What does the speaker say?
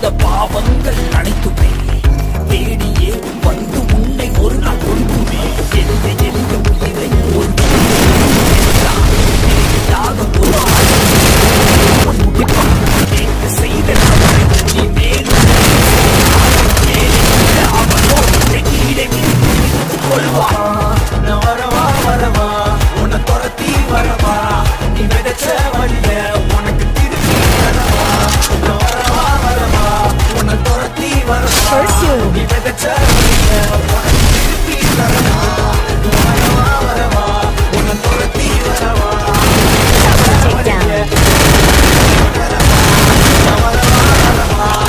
செய்த பாவங்கள் அனைத்துமே தேடியே வந்து உன்னை ஒரு நாள் கொடுக்குமே. எந்த எளிய உயிரை ஒரு செய்த வரவா வரவா உன்னை துரத்தி வரவா நீ விதைச்ச வழிய உனக்கு திருப்பி வரவா. வரவா வரவா உன்னை துரத்தி வரவா நீ விதைச்ச வழிய